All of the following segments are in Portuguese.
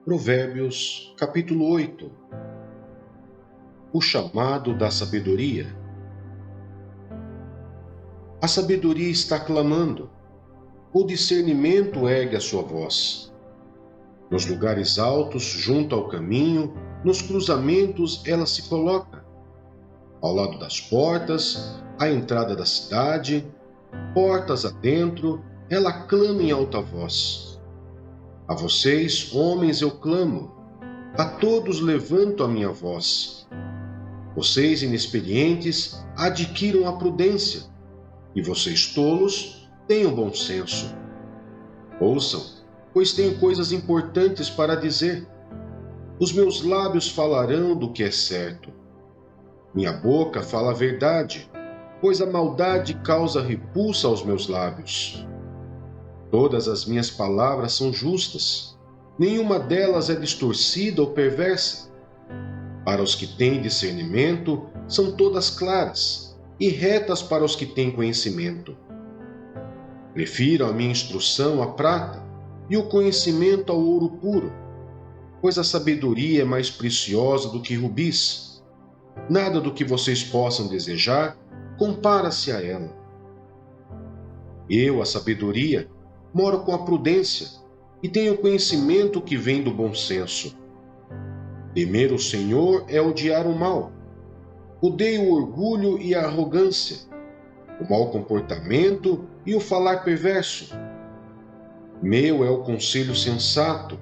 Provérbios, capítulo 8. O chamado da sabedoria. A sabedoria está clamando, o discernimento ergue a sua voz. Nos lugares altos, junto ao caminho, nos cruzamentos ela se coloca. Ao lado das portas, à entrada da cidade, portas adentro, ela clama em alta voz. A vocês, homens, eu clamo, a todos levanto a minha voz. Vocês, inexperientes, adquiram a prudência, e vocês, tolos, tenham bom senso. Ouçam, pois tenho coisas importantes para dizer. Os meus lábios falarão do que é certo. Minha boca fala a verdade, pois a maldade causa repulsa aos meus lábios. Todas as minhas palavras são justas, nenhuma delas é distorcida ou perversa. Para os que têm discernimento, são todas claras, e retas para os que têm conhecimento. Prefiro a minha instrução à prata, e o conhecimento ao ouro puro, pois a sabedoria é mais preciosa do que rubis. Nada do que vocês possam desejar compara-se a ela. Eu, a sabedoria, moro com a prudência e tenho conhecimento que vem do bom senso. Temer o Senhor é odiar o mal. Odeio o orgulho e a arrogância, o mau comportamento e o falar perverso. Meu é o conselho sensato,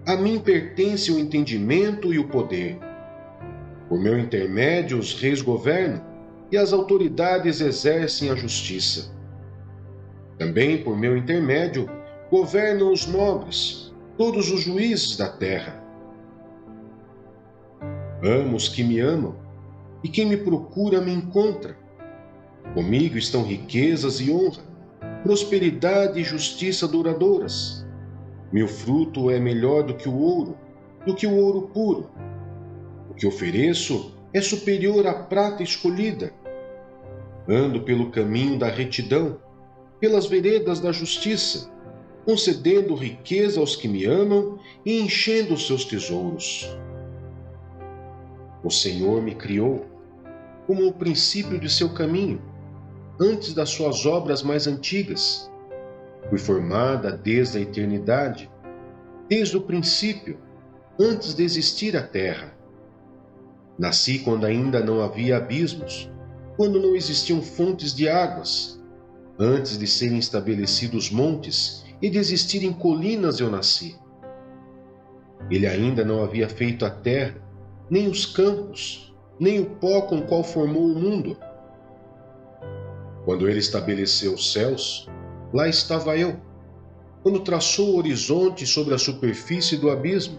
a mim pertence o entendimento e o poder. Por meu intermédio os reis governam e as autoridades exercem a justiça. Também por meu intermédio governam os nobres, todos os juízes da terra. Amo os que me amam, e quem me procura me encontra. Comigo estão riquezas e honra, prosperidade e justiça duradouras. Meu fruto é melhor do que o ouro puro. O que ofereço é superior à prata escolhida. Ando pelo caminho da retidão, pelas veredas da justiça, concedendo riqueza aos que me amam e enchendo os seus tesouros. O Senhor me criou, como o princípio de seu caminho, antes das suas obras mais antigas. Fui formada desde a eternidade, desde o princípio, antes de existir a terra. Nasci quando ainda não havia abismos, quando não existiam fontes de águas. Antes de serem estabelecidos montes e de existirem colinas eu nasci. Ele ainda não havia feito a terra, nem os campos, nem o pó com qual formou o mundo. Quando ele estabeleceu os céus, lá estava eu. Quando traçou o horizonte sobre a superfície do abismo,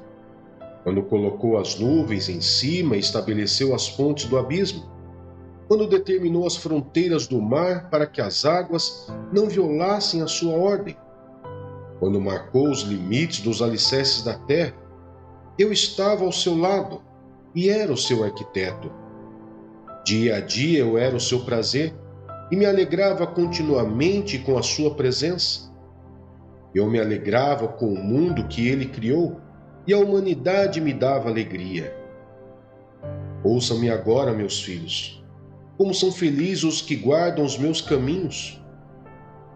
quando colocou as nuvens em cima e estabeleceu as fontes do abismo, quando determinou as fronteiras do mar para que as águas não violassem a sua ordem, quando marcou os limites dos alicerces da terra, eu estava ao seu lado e era o seu arquiteto. Dia a dia eu era o seu prazer e me alegrava continuamente com a sua presença. Eu me alegrava com o mundo que ele criou e a humanidade me dava alegria. Ouçam-me agora, meus filhos. Como são felizes os que guardam os meus caminhos.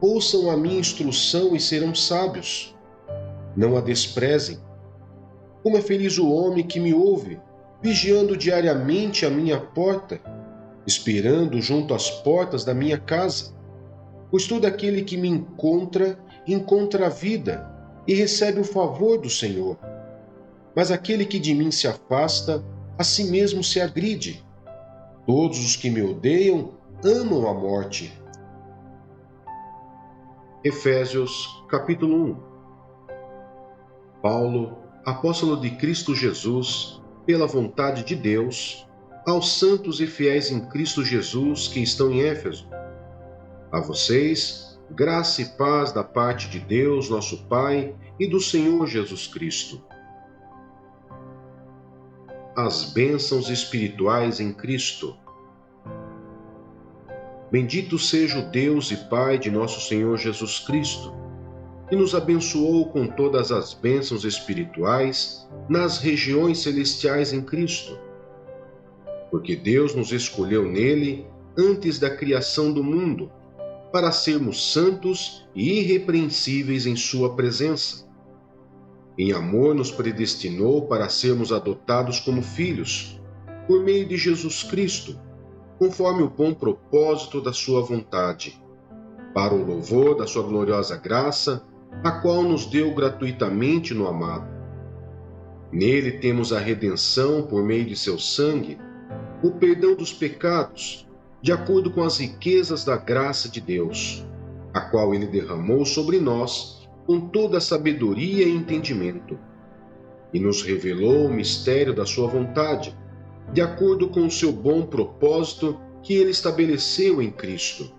Ouçam a minha instrução e serão sábios. Não a desprezem. Como é feliz o homem que me ouve, vigiando diariamente a minha porta, esperando junto às portas da minha casa. Pois todo aquele que me encontra a vida e recebe o favor do Senhor. Mas aquele que de mim se afasta, a si mesmo se agride. Todos os que me odeiam amam a morte. Efésios, capítulo 1. Paulo, apóstolo de Cristo Jesus, pela vontade de Deus, aos santos e fiéis em Cristo Jesus que estão em Éfeso. A vocês, graça e paz da parte de Deus, nosso Pai, e do Senhor Jesus Cristo. As bênçãos espirituais em Cristo. Bendito seja o Deus e Pai de nosso Senhor Jesus Cristo. e nos abençoou com todas as bênçãos espirituais nas regiões celestiais em Cristo. Porque Deus nos escolheu nele antes da criação do mundo, para sermos santos e irrepreensíveis em sua presença. Em amor nos predestinou para sermos adotados como filhos, por meio de Jesus Cristo, conforme o bom propósito da sua vontade, para o louvor da sua gloriosa graça, a qual nos deu gratuitamente no amado. Nele temos a redenção por meio de seu sangue, o perdão dos pecados, de acordo com as riquezas da graça de Deus, a qual ele derramou sobre nós com toda a sabedoria e entendimento, e nos revelou o mistério da sua vontade, de acordo com o seu bom propósito que ele estabeleceu em Cristo,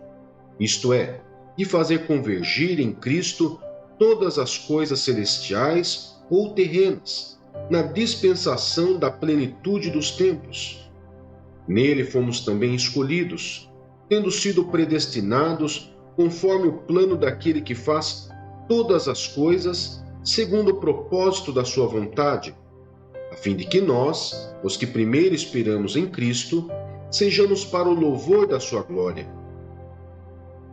isto é, de fazer convergir em Cristo todas as coisas celestiais ou terrenas, na dispensação da plenitude dos tempos. Nele fomos também escolhidos, tendo sido predestinados conforme o plano daquele que faz todas as coisas segundo o propósito da sua vontade, a fim de que nós, os que primeiro esperamos em Cristo, sejamos para o louvor da sua glória.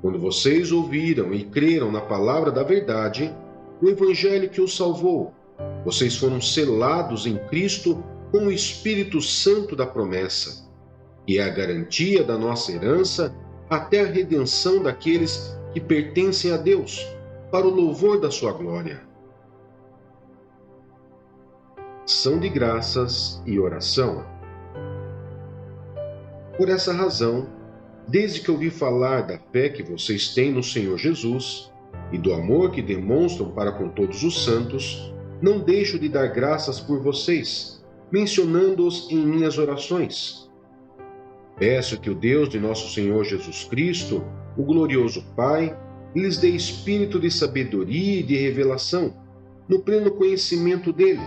Quando vocês ouviram e creram na palavra da verdade, o evangelho que os salvou, vocês foram selados em Cristo com o Espírito Santo da promessa, que é a garantia da nossa herança até a redenção daqueles que pertencem a Deus, para o louvor da sua glória. Ação de graças e oração. Por essa razão, desde que ouvi falar da fé que vocês têm no Senhor Jesus e do amor que demonstram para com todos os santos, não deixo de dar graças por vocês, mencionando-os em minhas orações. Peço que o Deus de nosso Senhor Jesus Cristo, o glorioso Pai, lhes dê espírito de sabedoria e de revelação, no pleno conhecimento dele.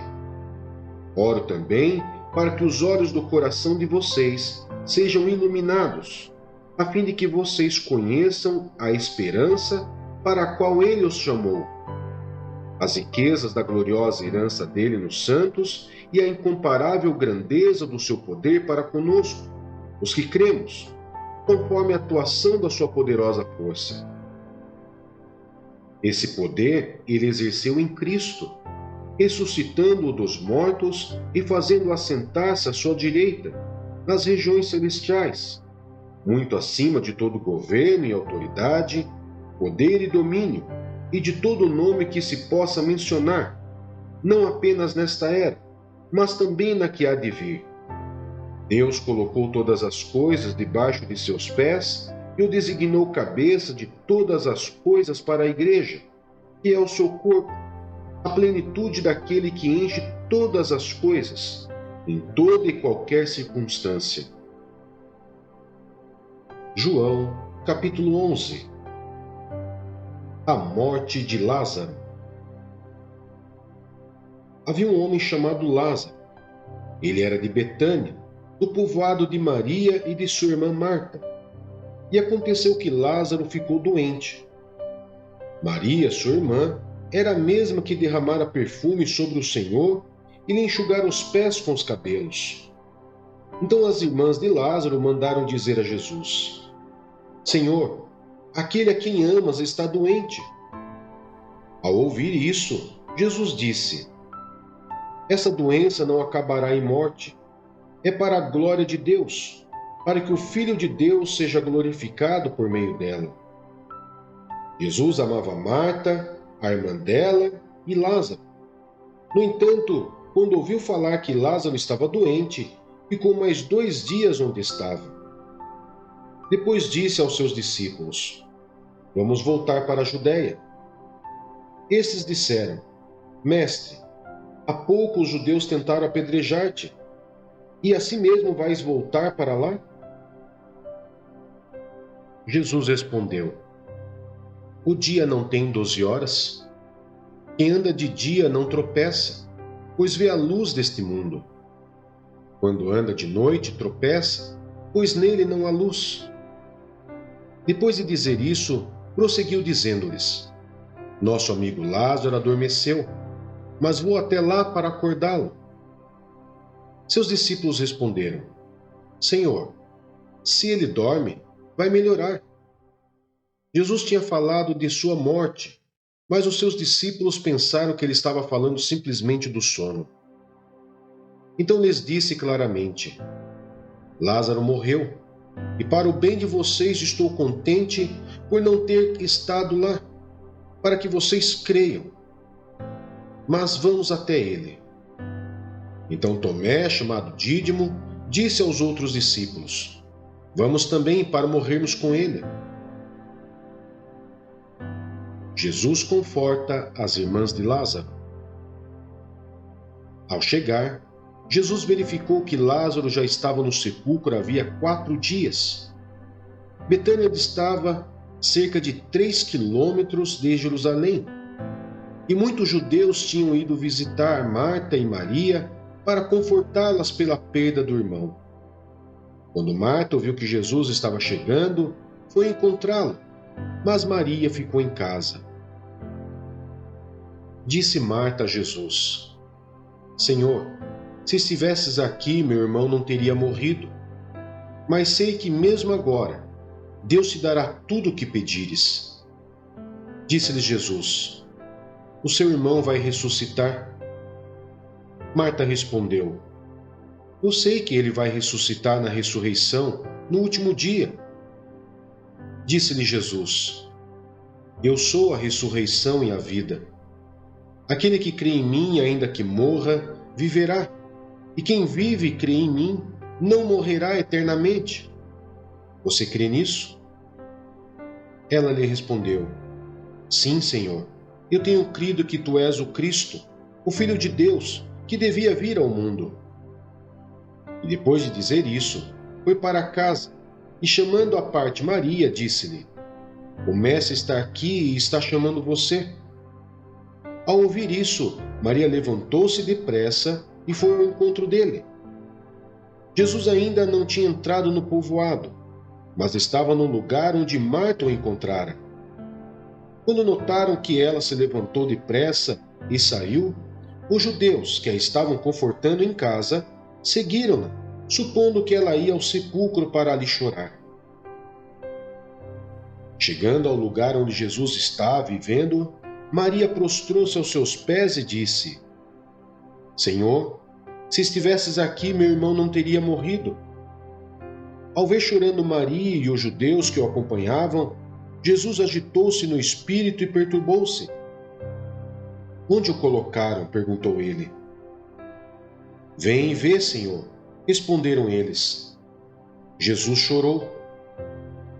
Oro também para que os olhos do coração de vocês sejam iluminados, a fim de que vocês conheçam a esperança para a qual ele os chamou, as riquezas da gloriosa herança dele nos santos e a incomparável grandeza do seu poder para conosco, os que cremos, conforme a atuação da sua poderosa força. Esse poder ele exerceu em Cristo, ressuscitando-o dos mortos e fazendo-o assentar-se à sua direita, nas regiões celestiais, muito acima de todo governo e autoridade, poder e domínio, e de todo nome que se possa mencionar, não apenas nesta era, mas também na que há de vir. Deus colocou todas as coisas debaixo de seus pés e o designou cabeça de todas as coisas para a igreja, que é o seu corpo, a plenitude daquele que enche todas as coisas, em toda e qualquer circunstância. João, capítulo 11. A morte de Lázaro. Havia um homem chamado Lázaro. Ele era de Betânia, do povoado de Maria e de sua irmã Marta. E aconteceu que Lázaro ficou doente. Maria, sua irmã, era a mesma que derramara perfume sobre o Senhor e lhe enxugara os pés com os cabelos. Então as irmãs de Lázaro mandaram dizer a Jesus: Senhor, aquele a quem amas está doente. Ao ouvir isso, Jesus disse: Essa doença não acabará em morte. É para a glória de Deus, para que o Filho de Deus seja glorificado por meio dela. Jesus amava Marta, a irmã dela, e Lázaro. No entanto, quando ouviu falar que Lázaro estava doente, ficou mais 2 dias onde estava. Depois disse aos seus discípulos: Vamos voltar para a Judéia. Estes disseram: Mestre, há pouco os judeus tentaram apedrejar-te, e assim mesmo vais voltar para lá? Jesus respondeu: O dia não tem 12 horas? Quem anda de dia não tropeça, pois vê a luz deste mundo. Quando anda de noite, tropeça, pois nele não há luz. Depois de dizer isso, prosseguiu dizendo-lhes: Nosso amigo Lázaro adormeceu, mas vou até lá para acordá-lo. Seus discípulos responderam: Senhor, se ele dorme, vai melhorar. Jesus tinha falado de sua morte, mas os seus discípulos pensaram que ele estava falando simplesmente do sono. Então lhes disse claramente: Lázaro morreu, e para o bem de vocês estou contente por não ter estado lá, para que vocês creiam. Mas vamos até ele. Então Tomé, chamado Dídimo, disse aos outros discípulos: Vamos também para morrermos com ele. Jesus conforta as irmãs de Lázaro. Ao chegar, Jesus verificou que Lázaro já estava no sepulcro havia 4 dias. Betânia distava cerca de 3 quilômetros de Jerusalém, e muitos judeus tinham ido visitar Marta e Maria para confortá-las pela perda do irmão. Quando Marta ouviu que Jesus estava chegando, foi encontrá-lo, mas Maria ficou em casa. Disse Marta a Jesus: Senhor, se estivesses aqui, meu irmão não teria morrido. Mas sei que mesmo agora, Deus te dará tudo o que pedires. Disse-lhe Jesus: O seu irmão vai ressuscitar. Marta respondeu: Eu sei que ele vai ressuscitar na ressurreição, no último dia. Disse-lhe Jesus: Eu sou a ressurreição e a vida. Aquele que crê em mim, ainda que morra, viverá. E quem vive e crê em mim, não morrerá eternamente. Você crê nisso? Ela lhe respondeu: Sim, Senhor. Eu tenho crido que tu és o Cristo, o Filho de Deus, que devia vir ao mundo. E depois de dizer isso, foi para casa e, chamando à parte Maria, disse-lhe: O mestre está aqui e está chamando você. Ao ouvir isso, Maria levantou-se depressa e foi ao encontro dele. Jesus ainda não tinha entrado no povoado, mas estava no lugar onde Marta o encontrara. Quando notaram que ela se levantou depressa e saiu, os judeus que a estavam confortando em casa seguiram-na, supondo que ela ia ao sepulcro para ali chorar. Chegando ao lugar onde Jesus estava e vendo-o, Maria prostrou-se aos seus pés e disse: Senhor, se estivesses aqui, meu irmão não teria morrido. Ao ver chorando Maria e os judeus que o acompanhavam, Jesus agitou-se no espírito e perturbou-se. Onde o colocaram? Perguntou ele. Vem e vê, Senhor, responderam eles. Jesus chorou.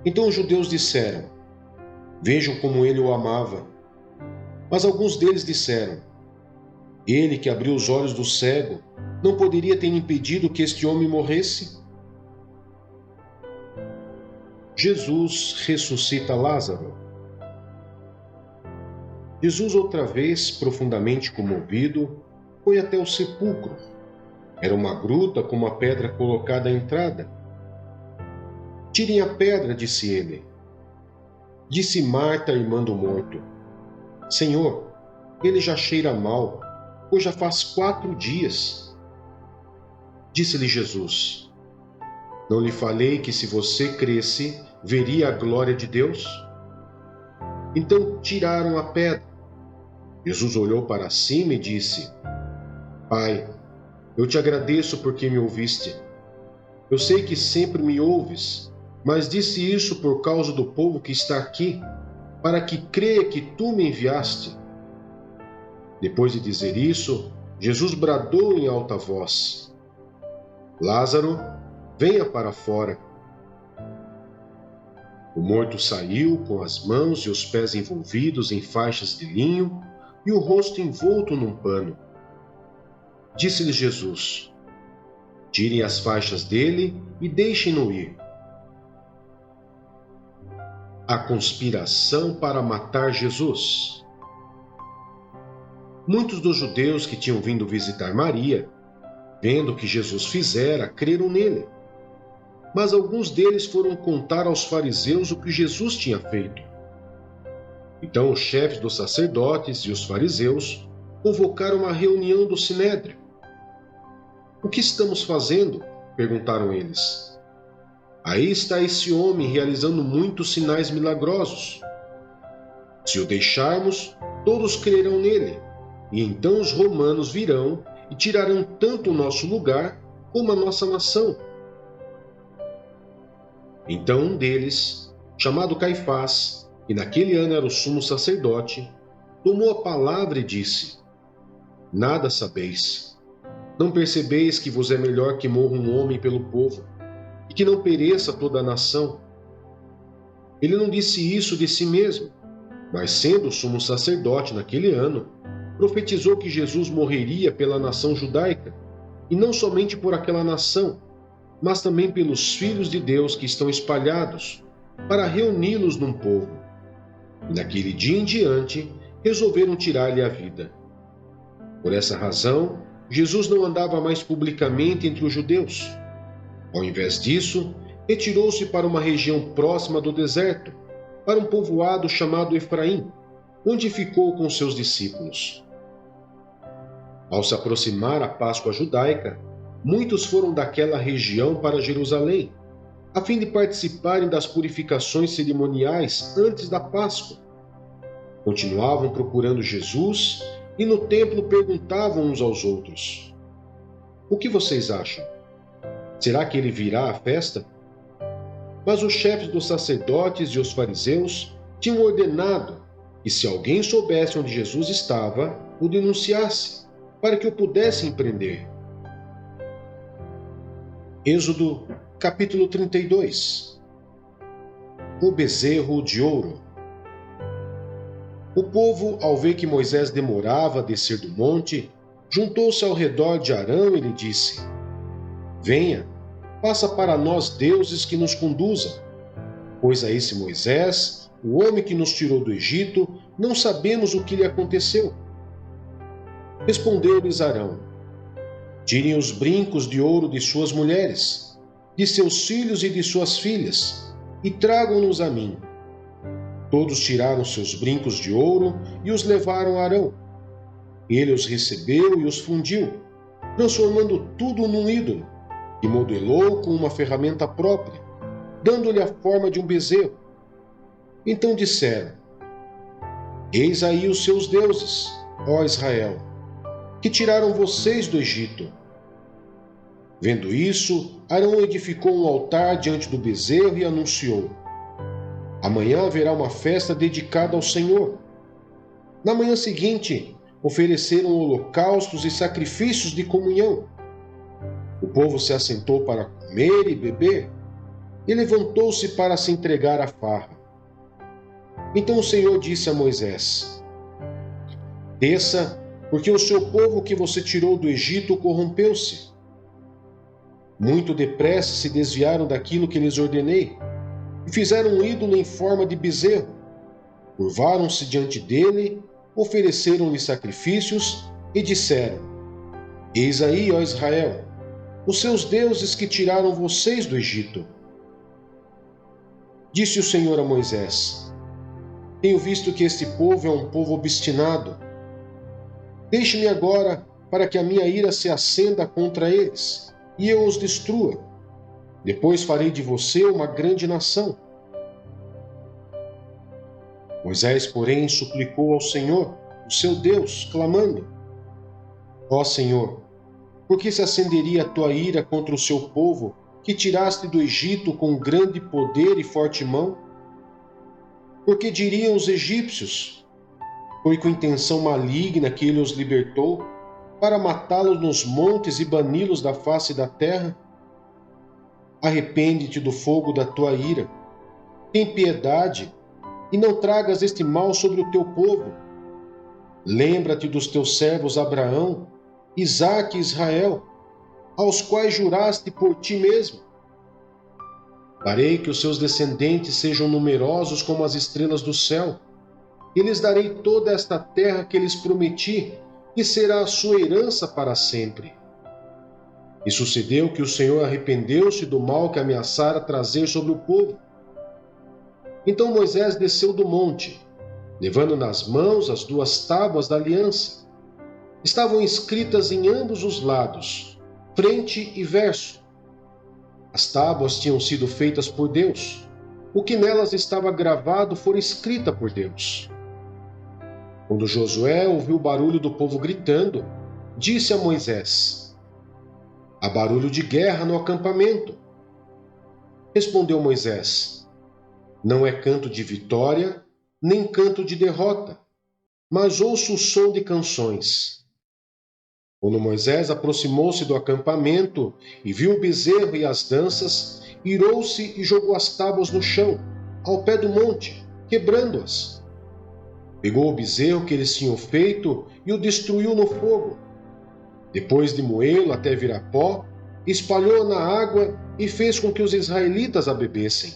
Então os judeus disseram: Vejam como ele o amava. Mas alguns deles disseram: Ele que abriu os olhos do cego, não poderia ter impedido que este homem morresse? Jesus ressuscita Lázaro. Jesus, outra vez, profundamente comovido, foi até o sepulcro. Era uma gruta com uma pedra colocada à entrada. Tirem a pedra, disse ele. Disse Marta, irmã do morto: Senhor, ele já cheira mal, pois já faz 4 dias. Disse-lhe Jesus: Não lhe falei que se você cresce, veria a glória de Deus? Então tiraram a pedra. Jesus olhou para cima e disse: Pai, eu te agradeço porque me ouviste. Eu sei que sempre me ouves, mas disse isso por causa do povo que está aqui, para que creia que tu me enviaste. Depois de dizer isso, Jesus bradou em alta voz: Lázaro, venha para fora. O morto saiu com as mãos e os pés envolvidos em faixas de linho e o rosto envolto num pano. Disse-lhe Jesus: Tirem as faixas dele e deixem-no ir. A conspiração para matar Jesus. Muitos dos judeus que tinham vindo visitar Maria, vendo o que Jesus fizera, creram nele. Mas alguns deles foram contar aos fariseus o que Jesus tinha feito. Então os chefes dos sacerdotes e os fariseus convocaram uma reunião do Sinédrio. O que estamos fazendo? Perguntaram eles. Aí está esse homem realizando muitos sinais milagrosos. Se o deixarmos, todos crerão nele, e então os romanos virão e tirarão tanto o nosso lugar como a nossa nação. Então um deles, chamado Caifás, que naquele ano era o sumo sacerdote, tomou a palavra e disse: Nada sabeis. Não percebeis que vos é melhor que morra um homem pelo povo, e que não pereça toda a nação? Ele não disse isso de si mesmo, mas sendo o sumo sacerdote naquele ano, profetizou que Jesus morreria pela nação judaica, e não somente por aquela nação, mas também pelos filhos de Deus que estão espalhados, para reuni-los num povo. E naquele dia em diante, resolveram tirar-lhe a vida. Por essa razão, Jesus não andava mais publicamente entre os judeus. Ao invés disso, retirou-se para uma região próxima do deserto, para um povoado chamado Efraim, onde ficou com seus discípulos. Ao se aproximar a Páscoa judaica, muitos foram daquela região para Jerusalém, a fim de participarem das purificações cerimoniais antes da Páscoa. Continuavam procurando Jesus e no templo perguntavam uns aos outros: O que vocês acham? Será que ele virá à festa? Mas os chefes dos sacerdotes e os fariseus tinham ordenado que, se alguém soubesse onde Jesus estava, o denunciasse, para que o pudessem prender. Êxodo, capítulo 32. O bezerro de ouro. O povo, ao ver que Moisés demorava a descer do monte, juntou-se ao redor de Arão e lhe disse: Venha, faça para nós deuses que nos conduzam, pois a esse Moisés, o homem que nos tirou do Egito, não sabemos o que lhe aconteceu. Respondeu-lhes Arão: Tirem os brincos de ouro de suas mulheres, de seus filhos e de suas filhas, e tragam-nos a mim. Todos tiraram seus brincos de ouro e os levaram a Arão. Ele os recebeu e os fundiu, transformando tudo num ídolo, e modelou com uma ferramenta própria, dando-lhe a forma de um bezerro. Então disseram: Eis aí os seus deuses, ó Israel, que tiraram vocês do Egito. Vendo isso, Arão edificou um altar diante do bezerro e anunciou: Amanhã haverá uma festa dedicada ao Senhor. Na manhã seguinte, ofereceram holocaustos e sacrifícios de comunhão. O povo se assentou para comer e beber, e levantou-se para se entregar à farra. Então o Senhor disse a Moisés: Desça, porque o seu povo que você tirou do Egito corrompeu-se. Muito depressa se desviaram daquilo que lhes ordenei, e fizeram um ídolo em forma de bezerro. Curvaram-se diante dele, ofereceram-lhe sacrifícios e disseram: Eis aí, ó Israel, os seus deuses que tiraram vocês do Egito. Disse o Senhor a Moisés: Tenho visto que este povo é um povo obstinado. Deixe-me agora para que a minha ira se acenda contra eles, e eu os destrua. Depois farei de você uma grande nação. Moisés, porém, suplicou ao Senhor, o seu Deus, clamando: Ó Senhor, por que se acenderia a tua ira contra o seu povo, que tiraste do Egito com grande poder e forte mão? Porque diriam os egípcios: Foi com intenção maligna que ele os libertou, para matá-los nos montes e bani-los da face da terra? Arrepende-te do fogo da tua ira, tem piedade, e não tragas este mal sobre o teu povo. Lembra-te dos teus servos Abraão, Isaque e Israel, aos quais juraste por ti mesmo. Farei que os seus descendentes sejam numerosos como as estrelas do céu, e lhes darei toda esta terra que lhes prometi, e será a sua herança para sempre. E sucedeu que o Senhor arrependeu-se do mal que ameaçara trazer sobre o povo. Então Moisés desceu do monte, levando nas mãos as 2 tábuas da aliança. Estavam escritas em ambos os lados, frente e verso. As tábuas tinham sido feitas por Deus. O que nelas estava gravado fora escrita por Deus. Quando Josué ouviu o barulho do povo gritando, disse a Moisés: há barulho de guerra no acampamento. Respondeu Moisés: não é canto de vitória, nem canto de derrota, mas ouço o som de canções. Quando Moisés aproximou-se do acampamento e viu o bezerro e as danças, irou-se e jogou as tábuas no chão, ao pé do monte, quebrando-as. Pegou o bezerro que eles tinham feito e o destruiu no fogo. Depois de moê-lo até virar pó, espalhou-o na água e fez com que os israelitas a bebessem.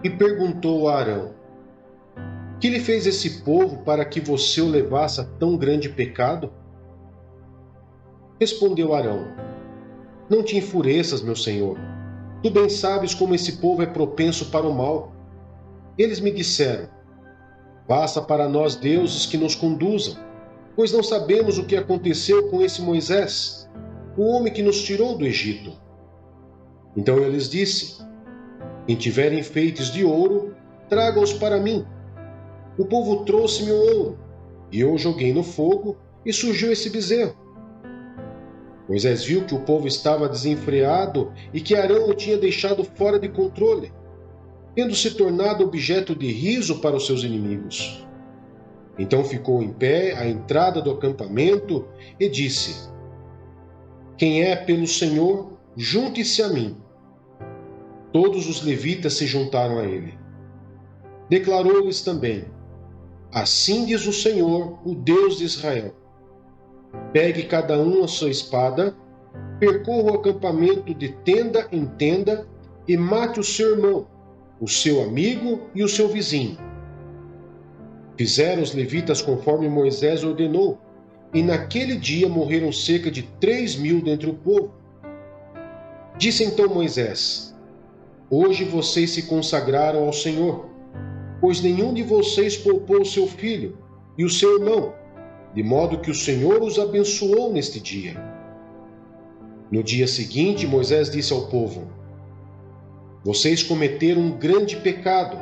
E perguntou a Arão: que lhe fez esse povo para que você o levasse a tão grande pecado? Respondeu Arão: não te enfureças, meu senhor. Tu bem sabes como esse povo é propenso para o mal. Eles me disseram: faça para nós deuses que nos conduzam, pois não sabemos o que aconteceu com esse Moisés, o homem que nos tirou do Egito. Então eu lhes disse: quem tiver enfeites de ouro, traga-os para mim. O povo trouxe-me o ouro, e eu o joguei no fogo, e surgiu esse bezerro. Moisés viu que o povo estava desenfreado e que Arão o tinha deixado fora de controle, tendo se tornado objeto de riso para os seus inimigos. Então ficou em pé à entrada do acampamento e disse: quem é pelo Senhor, junte-se a mim. Todos os levitas se juntaram a ele. Declarou-lhes também: assim diz o Senhor, o Deus de Israel: pegue cada um a sua espada, percorra o acampamento de tenda em tenda e mate o seu irmão, o seu amigo e o seu vizinho. Fizeram os levitas conforme Moisés ordenou, e naquele dia morreram cerca de 3.000 dentre o povo. Disse então Moisés: hoje vocês se consagraram ao Senhor, pois nenhum de vocês poupou o seu filho e o seu irmão, de modo que o Senhor os abençoou neste dia. No dia seguinte, Moisés disse ao povo: vocês cometeram um grande pecado,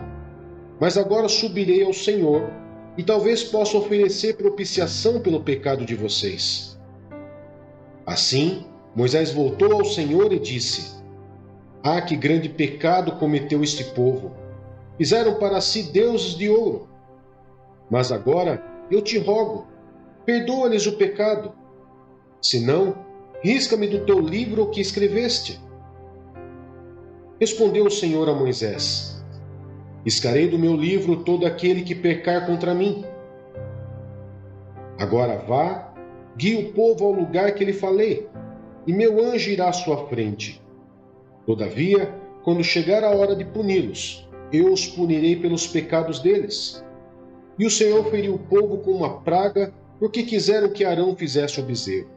mas agora subirei ao Senhor, e talvez possa oferecer propiciação pelo pecado de vocês. Assim, Moisés voltou ao Senhor e disse: ah, que grande pecado cometeu este povo! Fizeram para si deuses de ouro. Mas agora eu te rogo, perdoa-lhes o pecado. Senão, risca-me do teu livro o que escreveste. Respondeu o Senhor a Moisés: riscarei do meu livro todo aquele que pecar contra mim. Agora vá, guie o povo ao lugar que lhe falei, e meu anjo irá à sua frente. Todavia, quando chegar a hora de puni-los, eu os punirei pelos pecados deles. E o Senhor feriu o povo com uma praga, porque quiseram que Arão fizesse o bezerro.